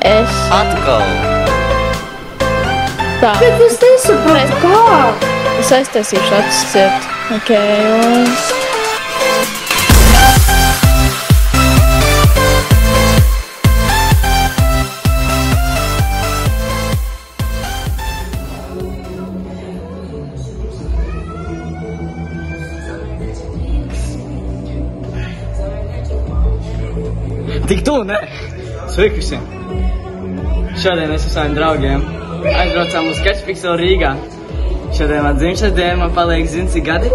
Es... Atkal! Tā. Bet es nesaprotu, kā? Es aiztaisīšu acis ciet. Ok, un... Tik tu, ne? Sveiki visiem! Šodien es ar saviem draugiem aizbraucām uz Catchpixel Rīgā. Šodien man dzimšanas diena, man paliek zini cik gadi?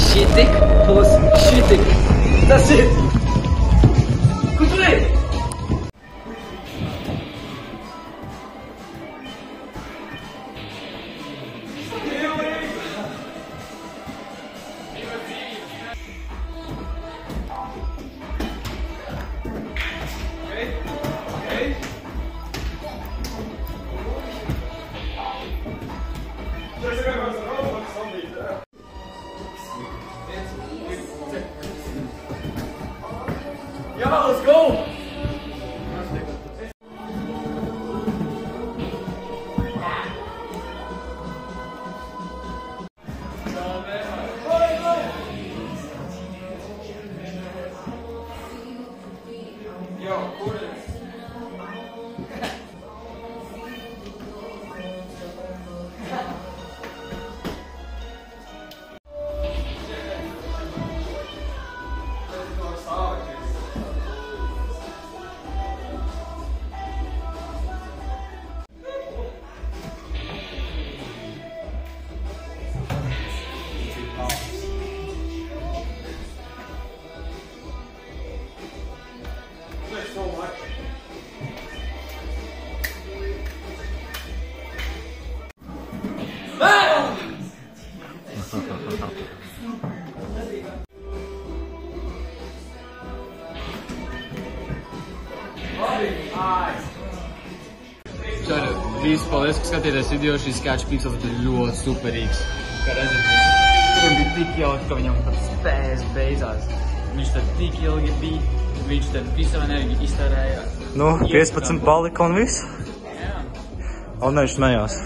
Šitik plus šitik. Tas ir! Kur tu ej? Yeah, let's go! Čau, visi paldies, ka skatījāties video. Šis Catchpixels ir ļoti superīgs. Kā redzat, tur bija tik jauki, ka viņam pat spējas beidzās. Viņš tad tik ilgi bija, viņš tad visu enerģiju iztērēja. Nu, 15 palika un viss. Jā. Un viņš smējās.